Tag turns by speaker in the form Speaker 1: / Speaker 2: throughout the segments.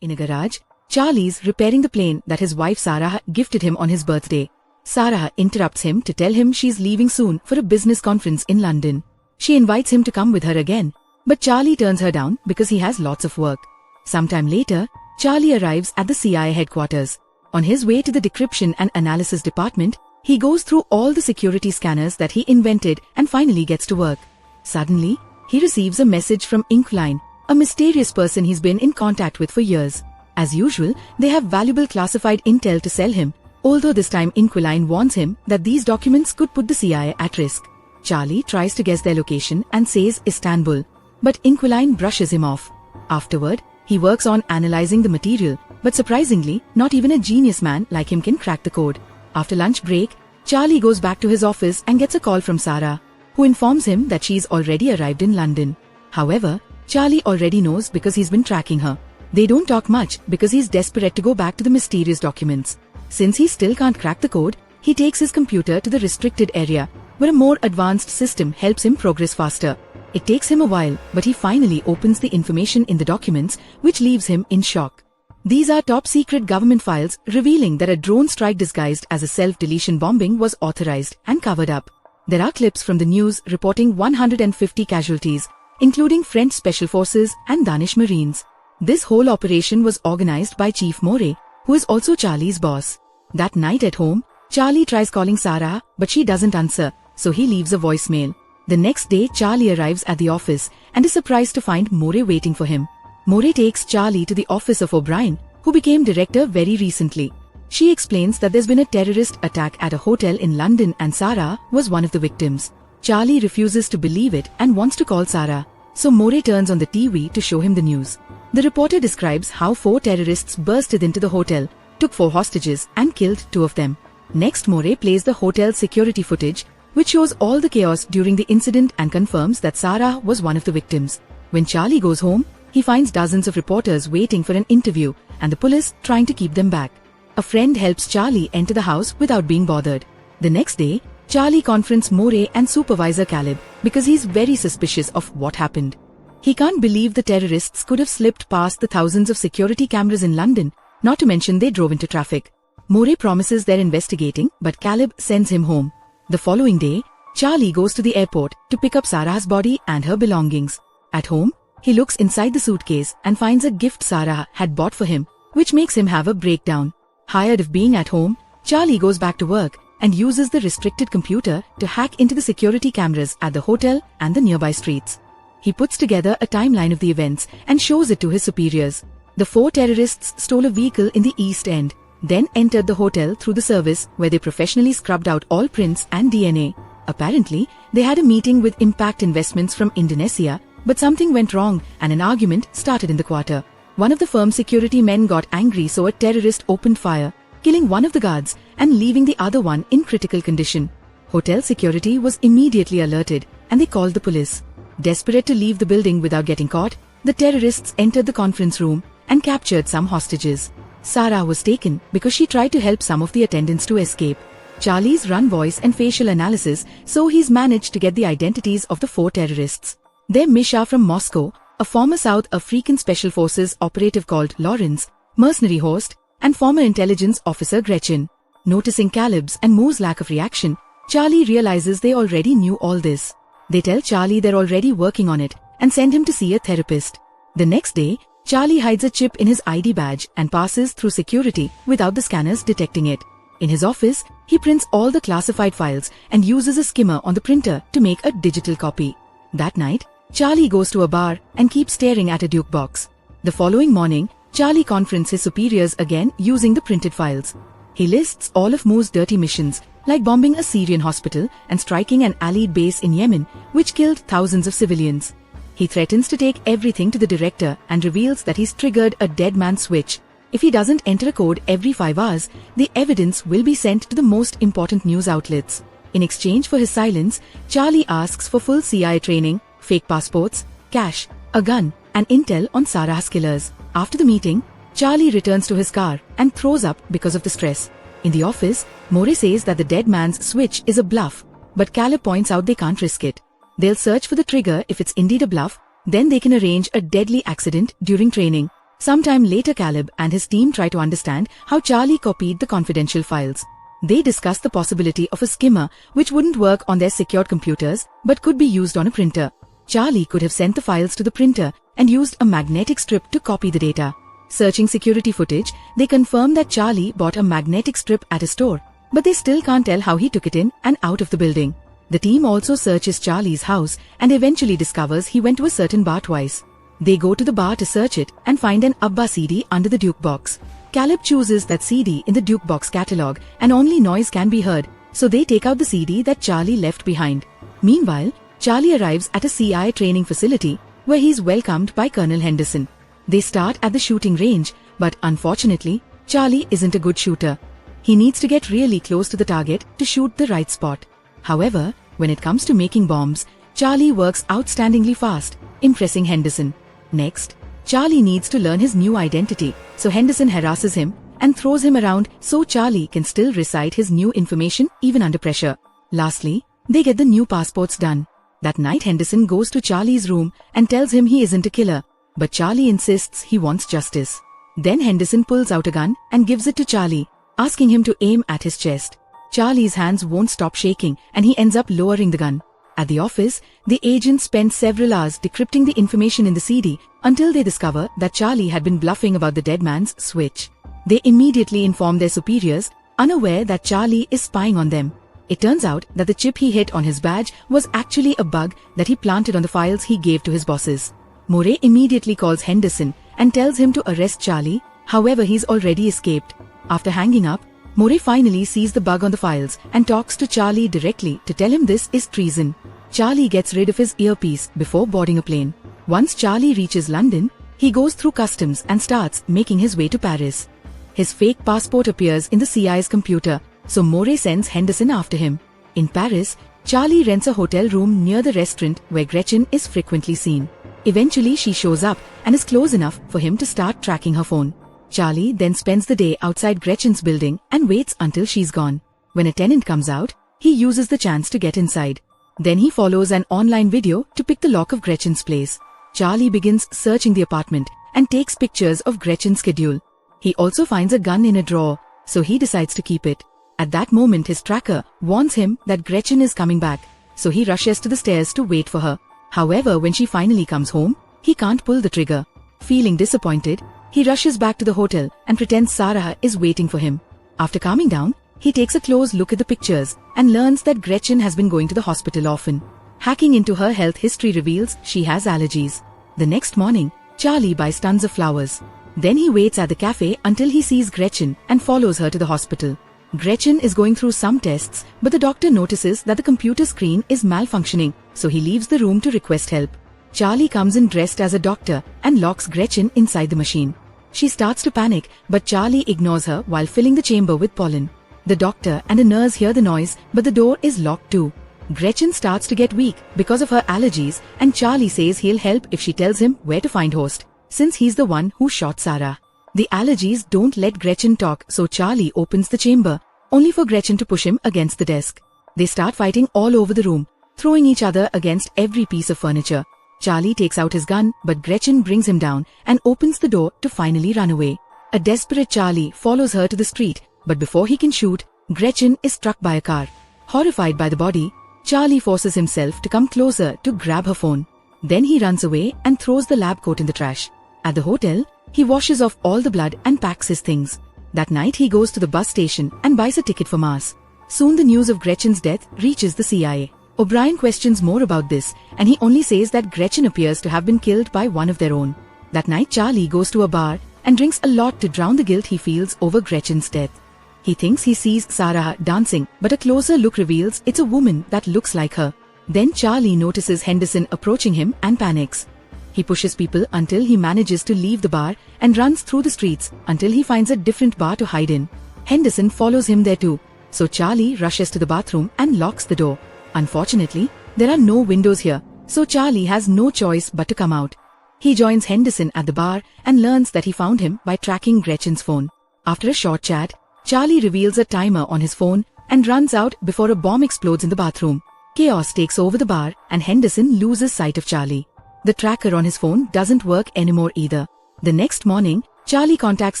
Speaker 1: In a garage, Charlie's repairing the plane that his wife Sarah gifted him on his birthday. Sarah interrupts him to tell him she's leaving soon for a business conference in London. She invites him to come with her again, but Charlie turns her down because he has lots of work. Sometime later, Charlie arrives at the CIA headquarters. On his way to the decryption and analysis department, he goes through all the security scanners that he invented and finally gets to work. Suddenly, he receives a message from Expland, a mysterious person he's been in contact with for years. As usual, they have valuable classified intel to sell him, although this time Expland warns him that these documents could put the CIA at risk. Charlie tries to guess their location and says Istanbul, but Expland brushes him off. Afterward, he works on analyzing the material, but surprisingly, not even a genius man like him can crack the code. After lunch break, Charlie goes back to his office and gets a call from Sarah, who informs him that she's already arrived in London. However, Charlie already knows because he's been tracking her. They don't talk much because he's desperate to go back to the mysterious documents. Since he still can't crack the code, he takes his computer to the restricted area, where a more advanced system helps him progress faster. It takes him a while, but he finally opens the information in the documents, which leaves him in shock. These are top-secret government files revealing that a drone strike disguised as a self-deletion bombing was authorized and covered up. There are clips from the news reporting 150 casualties, including French Special Forces and Danish Marines. This whole operation was organized by Chief Moray, who is also Charlie's boss. That night at home, Charlie tries calling Sarah, but she doesn't answer, so he leaves a voicemail. The next day, Charlie arrives at the office and is surprised to find Moray waiting for him. Moray takes Charlie to the office of O'Brien, who became director very recently. She explains that there's been a terrorist attack at a hotel in London and Sarah was one of the victims. Charlie refuses to believe it and wants to call Sarah, so Moray turns on the TV to show him the news. The reporter describes how 4 terrorists bursted into the hotel, took 4 hostages and killed 2 of them. Next, Moray plays the hotel security footage, which shows all the chaos during the incident and confirms that Sarah was one of the victims. When Charlie goes home, he finds dozens of reporters waiting for an interview and the police trying to keep them back. A friend helps Charlie enter the house without being bothered. The next day, Charlie confronts Moray and supervisor Caleb because he's very suspicious of what happened. He can't believe the terrorists could have slipped past the thousands of security cameras in London, not to mention they drove into traffic. Moray promises they're investigating, but Caleb sends him home. The following day, Charlie goes to the airport to pick up Sarah's body and her belongings. At home, he looks inside the suitcase and finds a gift Sarah had bought for him, which makes him have a breakdown. Tired of being at home, Charlie goes back to work and uses the restricted computer to hack into the security cameras at the hotel and the nearby streets. He puts together a timeline of the events and shows it to his superiors. The 4 terrorists stole a vehicle in the East End, then entered the hotel through the service where they professionally scrubbed out all prints and DNA. Apparently, they had a meeting with Impact Investments from Indonesia, but something went wrong and an argument started in the quarter. One of the firm's security men got angry, so a terrorist opened fire, killing one of the guards and leaving the other one in critical condition. Hotel security was immediately alerted and they called the police. Desperate to leave the building without getting caught, the terrorists entered the conference room and captured some hostages. Sarah was taken because she tried to help some of the attendants to escape. Charlie's run voice and facial analysis, so he's managed to get the identities of the 4 terrorists. They're Misha from Moscow, a former South African Special Forces operative called Lawrence, mercenary host, and former intelligence officer Gretchen. Noticing Caleb's and Mo's lack of reaction, Charlie realizes they already knew all this. They tell Charlie they're already working on it and send him to see a therapist. The next day, Charlie hides a chip in his ID badge and passes through security without the scanners detecting it. In his office, he prints all the classified files and uses a skimmer on the printer to make a digital copy. That night, Charlie goes to a bar and keeps staring at a jukebox. The following morning, Charlie confronts his superiors again using the printed files. He lists all of Mo's dirty missions, like bombing a Syrian hospital and striking an Allied base in Yemen, which killed thousands of civilians. He threatens to take everything to the director and reveals that he's triggered a dead man switch. If he doesn't enter a code every 5 hours, the evidence will be sent to the most important news outlets. In exchange for his silence, Charlie asks for full CIA training, fake passports, cash, a gun, and intel on Sarah's killers. After the meeting, Charlie returns to his car and throws up because of the stress. In the office, Moray says that the dead man's switch is a bluff, but Caleb points out they can't risk it. They'll search for the trigger if it's indeed a bluff, then they can arrange a deadly accident during training. Sometime later, Caleb and his team try to understand how Charlie copied the confidential files. They discuss the possibility of a skimmer which wouldn't work on their secured computers but could be used on a printer. Charlie could have sent the files to the printer and used a magnetic strip to copy the data. Searching security footage, they confirm that Charlie bought a magnetic strip at a store, but they still can't tell how he took it in and out of the building. The team also searches Charlie's house and eventually discovers he went to a certain bar twice. They go to the bar to search it and find an ABBA CD under the Duke box. Caleb chooses that CD in the Duke box catalog and only noise can be heard, so they take out the CD that Charlie left behind. Meanwhile, Charlie arrives at a CIA training facility where he's welcomed by Colonel Henderson. They start at the shooting range, but unfortunately, Charlie isn't a good shooter. He needs to get really close to the target to shoot the right spot. However, when it comes to making bombs, Charlie works outstandingly fast, impressing Henderson. Next, Charlie needs to learn his new identity, so Henderson harasses him and throws him around so Charlie can still recite his new information even under pressure. Lastly, they get the new passports done. That night, Henderson goes to Charlie's room and tells him he isn't a killer, but Charlie insists he wants justice. Then Henderson pulls out a gun and gives it to Charlie, asking him to aim at his chest. Charlie's hands won't stop shaking and he ends up lowering the gun. At the office, the agents spend several hours decrypting the information in the CD until they discover that Charlie had been bluffing about the dead man's switch. They immediately inform their superiors, unaware that Charlie is spying on them. It turns out that the chip he hit on his badge was actually a bug that he planted on the files he gave to his bosses. Moray immediately calls Henderson and tells him to arrest Charlie, however he's already escaped. After hanging up, Moray finally sees the bug on the files and talks to Charlie directly to tell him this is treason. Charlie gets rid of his earpiece before boarding a plane. Once Charlie reaches London, he goes through customs and starts making his way to Paris. His fake passport appears in the CIA's computer, so Moray sends Henderson after him. In Paris, Charlie rents a hotel room near the restaurant where Gretchen is frequently seen. Eventually, she shows up and is close enough for him to start tracking her phone. Charlie then spends the day outside Gretchen's building and waits until she's gone. When a tenant comes out, he uses the chance to get inside. Then he follows an online video to pick the lock of Gretchen's place. Charlie begins searching the apartment and takes pictures of Gretchen's schedule. He also finds a gun in a drawer, so he decides to keep it. At that moment, his tracker warns him that Gretchen is coming back, so he rushes to the stairs to wait for her. However, when she finally comes home, he can't pull the trigger. Feeling disappointed, he rushes back to the hotel and pretends Sarah is waiting for him. After calming down, he takes a close look at the pictures and learns that Gretchen has been going to the hospital often. Hacking into her health history reveals she has allergies. The next morning, Charlie buys tons of flowers. Then he waits at the cafe until he sees Gretchen and follows her to the hospital. Gretchen is going through some tests, but the doctor notices that the computer screen is malfunctioning, so he leaves the room to request help. Charlie comes in dressed as a doctor and locks Gretchen inside the machine. She starts to panic, but Charlie ignores her while filling the chamber with pollen. The doctor and a nurse hear the noise, but the door is locked too. Gretchen starts to get weak because of her allergies, and Charlie says he'll help if she tells him where to find Host, since he's the one who shot Sarah. The allergies don't let Gretchen talk, so Charlie opens the chamber, only for Gretchen to push him against the desk. They start fighting all over the room, throwing each other against every piece of furniture. Charlie takes out his gun, but Gretchen brings him down and opens the door to finally run away. A desperate Charlie follows her to the street, but before he can shoot, Gretchen is struck by a car. Horrified by the body, Charlie forces himself to come closer to grab her phone. Then he runs away and throws the lab coat in the trash. At the hotel, he washes off all the blood and packs his things. That night he goes to the bus station and buys a ticket for Mars. Soon the news of Gretchen's death reaches the CIA. O'Brien questions more about this, and he only says that Gretchen appears to have been killed by one of their own. That night Charlie goes to a bar and drinks a lot to drown the guilt he feels over Gretchen's death. He thinks he sees Sarah dancing, but a closer look reveals it's a woman that looks like her. Then Charlie notices Henderson approaching him and panics. He pushes people until he manages to leave the bar and runs through the streets until he finds a different bar to hide in. Henderson follows him there too, so Charlie rushes to the bathroom and locks the door. Unfortunately, there are no windows here, so Charlie has no choice but to come out. He joins Henderson at the bar and learns that he found him by tracking Gretchen's phone. After a short chat, Charlie reveals a timer on his phone and runs out before a bomb explodes in the bathroom. Chaos takes over the bar and Henderson loses sight of Charlie. The tracker on his phone doesn't work anymore either. The next morning, Charlie contacts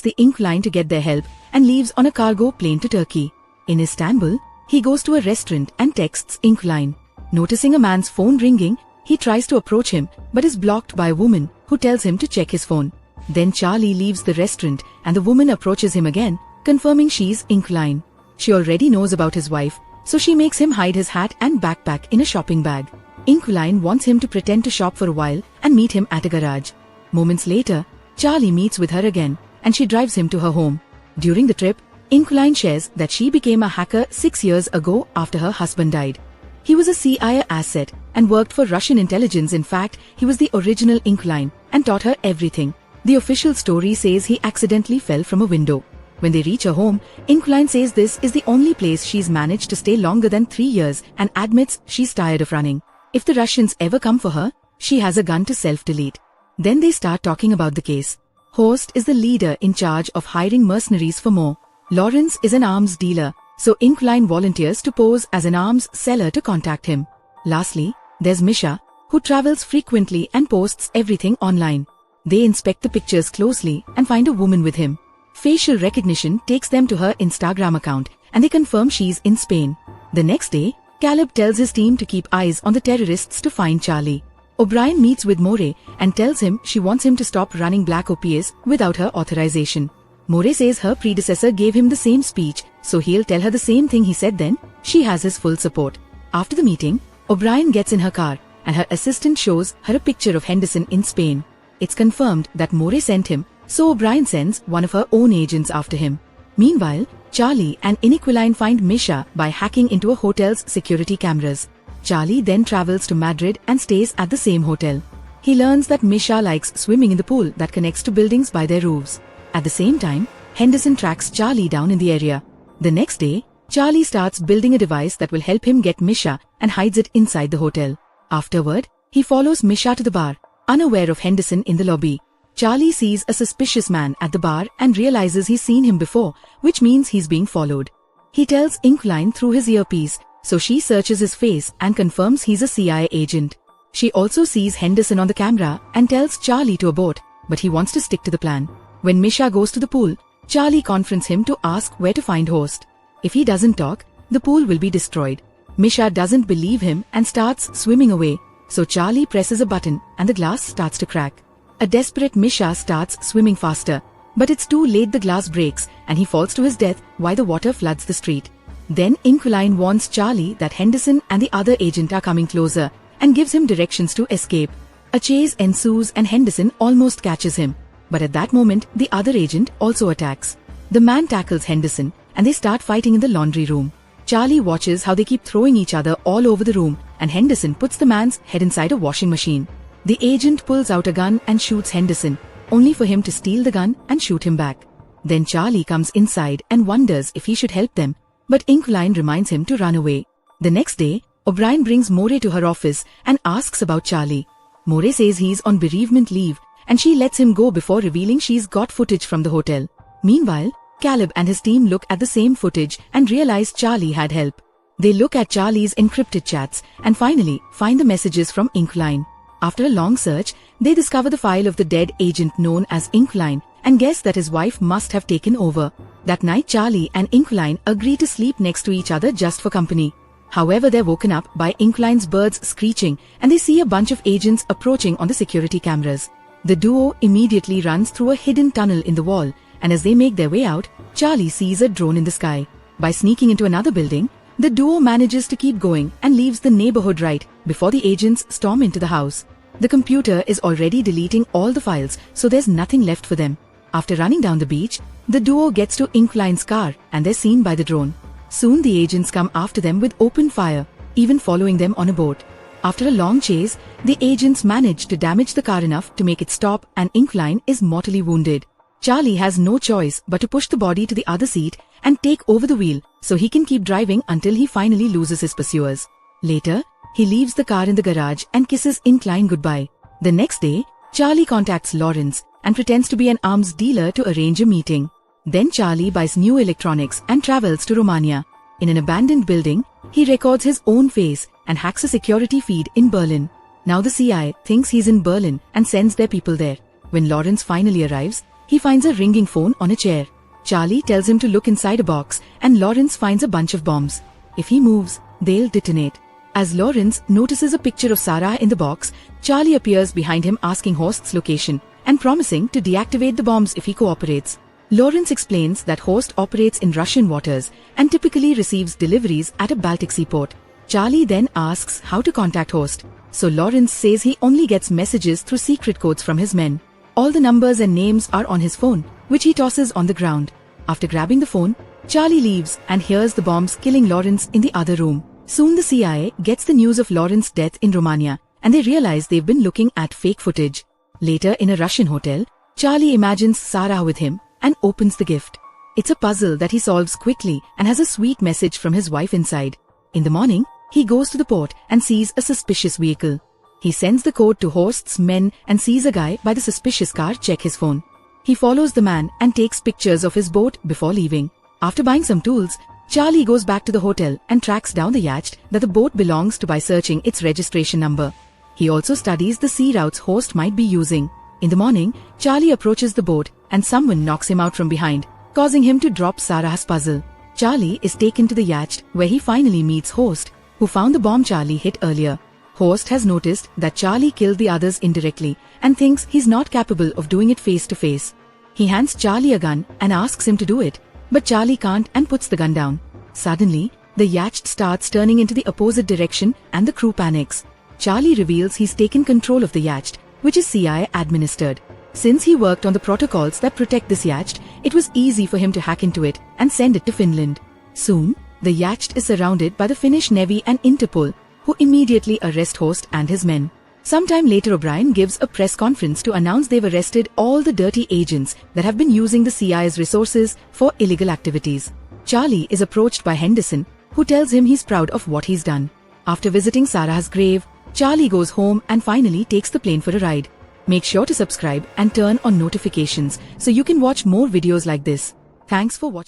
Speaker 1: the Expland to get their help and leaves on a cargo plane to Turkey. In Istanbul, he goes to a restaurant and texts Expland. Noticing a man's phone ringing, he tries to approach him but is blocked by a woman who tells him to check his phone. Then Charlie leaves the restaurant and the woman approaches him again, confirming she's Expland. She already knows about his wife, so she makes him hide his hat and backpack in a shopping bag. Expland wants him to pretend to shop for a while and meet him at a garage. Moments later, Charlie meets with her again and she drives him to her home. During the trip, Expland shares that she became a hacker 6 years ago after her husband died. He was a CIA asset and worked for Russian intelligence. In fact, he was the original Expland and taught her everything. The official story says he accidentally fell from a window. When they reach her home, Expland says this is the only place she's managed to stay longer than 3 years and admits she's tired of running. If the Russians ever come for her, she has a gun to self-delete. Then they start talking about the case. Horst is the leader in charge of hiring mercenaries for more. Lawrence is an arms dealer, so Expland volunteers to pose as an arms seller to contact him. Lastly, there's Misha, who travels frequently and posts everything online. They inspect the pictures closely and find a woman with him. Facial recognition takes them to her Instagram account and they confirm she's in Spain. The next day, Caleb tells his team to keep eyes on the terrorists to find Charlie. O'Brien meets with Moray and tells him she wants him to stop running black ops without her authorization. Moray says her predecessor gave him the same speech, so he'll tell her the same thing he said then. She has his full support. After the meeting, O'Brien gets in her car and her assistant shows her a picture of Henderson in Spain. It's confirmed that Moray sent him, so O'Brien sends one of her own agents after him. Meanwhile, Charlie and Expland find Misha by hacking into a hotel's security cameras. Charlie then travels to Madrid and stays at the same hotel. He learns that Misha likes swimming in the pool that connects to buildings by their roofs. At the same time, Henderson tracks Charlie down in the area. The next day, Charlie starts building a device that will help him get Misha and hides it inside the hotel. Afterward, he follows Misha to the bar, unaware of Henderson in the lobby. Charlie sees a suspicious man at the bar and realizes he's seen him before, which means he's being followed. He tells Expland through his earpiece, so she searches his face and confirms he's a CIA agent. She also sees Henderson on the camera and tells Charlie to abort, but he wants to stick to the plan. When Misha goes to the pool, Charlie confronts him to ask where to find Horst. If he doesn't talk, the pool will be destroyed. Misha doesn't believe him and starts swimming away, so Charlie presses a button and the glass starts to crack. A desperate Misha starts swimming faster, but it's too late. The glass breaks and he falls to his death while the water floods the street. Then Expland warns Charlie that Henderson and the other agent are coming closer and gives him directions to escape. A chase ensues and Henderson almost catches him, but at that moment the other agent also attacks. The man tackles Henderson and they start fighting in the laundry room. Charlie watches how they keep throwing each other all over the room and Henderson puts the man's head inside a washing machine. The agent pulls out a gun and shoots Henderson, only for him to steal the gun and shoot him back. Then Charlie comes inside and wonders if he should help them, but Expland reminds him to run away. The next day, O'Brien brings Moray to her office and asks about Charlie. Moray says he's on bereavement leave and she lets him go before revealing she's got footage from the hotel. Meanwhile, Caleb and his team look at the same footage and realize Charlie had help. They look at Charlie's encrypted chats and finally find the messages from Expland. After a long search, they discover the file of the dead agent known as Expland and guess that his wife must have taken over. That night, Charlie and Expland agree to sleep next to each other just for company. However, they're woken up by Expland's birds screeching and they see a bunch of agents approaching on the security cameras. The duo immediately runs through a hidden tunnel in the wall, and as they make their way out, Charlie sees a drone in the sky. By sneaking into another building, the duo manages to keep going and leaves the neighborhood right before the agents storm into the house. The computer is already deleting all the files, so there's nothing left for them. After running down the beach, the duo gets to Expland's car and they're seen by the drone. Soon the agents come after them with open fire, even following them on a boat. After a long chase, the agents manage to damage the car enough to make it stop and Expland is mortally wounded. Charlie has no choice but to push the body to the other seat and take over the wheel so he can keep driving until he finally loses his pursuers. Later, he leaves the car in the garage and kisses Expland goodbye. The next day, Charlie contacts Lawrence and pretends to be an arms dealer to arrange a meeting. Then Charlie buys new electronics and travels to Romania. In an abandoned building, he records his own face and hacks a security feed in Berlin. Now the CIA thinks he's in Berlin and sends their people there. When Lawrence finally arrives, he finds a ringing phone on a chair. Charlie tells him to look inside a box, and Lawrence finds a bunch of bombs. If he moves, they'll detonate. As Lawrence notices a picture of Sarah in the box, Charlie appears behind him asking Horst's location and promising to deactivate the bombs if he cooperates. Lawrence explains that Horst operates in Russian waters and typically receives deliveries at a Baltic seaport. Charlie then asks how to contact Horst, so Lawrence says he only gets messages through secret codes from his men. All the numbers and names are on his phone, which he tosses on the ground. After grabbing the phone, Charlie leaves and hears the bombs killing Lawrence in the other room. Soon the CIA gets the news of Lawrence's death in Romania, and they realize they've been looking at fake footage. Later, in a Russian hotel, Charlie imagines Sarah with him and opens the gift. It's a puzzle that he solves quickly and has a sweet message from his wife inside. In the morning, he goes to the port and sees a suspicious vehicle. He sends the code to Horst's men and sees a guy by the suspicious car check his phone. He follows the man and takes pictures of his boat before leaving. After buying some tools, Charlie goes back to the hotel and tracks down the yacht that the boat belongs to by searching its registration number. He also studies the sea routes Horst might be using. In the morning, Charlie approaches the boat and someone knocks him out from behind, causing him to drop Sarah's puzzle. Charlie is taken to the yacht where he finally meets Horst, who found the bomb Charlie hit earlier. Horst has noticed that Charlie killed the others indirectly and thinks he's not capable of doing it face to face. He hands Charlie a gun and asks him to do it, but Charlie can't and puts the gun down. Suddenly, the yacht starts turning into the opposite direction and the crew panics. Charlie reveals he's taken control of the yacht, which is CIA administered. Since he worked on the protocols that protect this yacht, it was easy for him to hack into it and send it to Finland. Soon, the yacht is surrounded by the Finnish Navy and Interpol, who immediately arrest Horst and his men. Sometime later, O'Brien gives a press conference to announce they've arrested all the dirty agents that have been using the CIA's resources for illegal activities. Charlie is approached by Henderson, who tells him he's proud of what he's done. After visiting Sarah's grave, Charlie goes home and finally takes the plane for a ride. Make sure to subscribe and turn on notifications so you can watch more videos like this. Thanks for watching.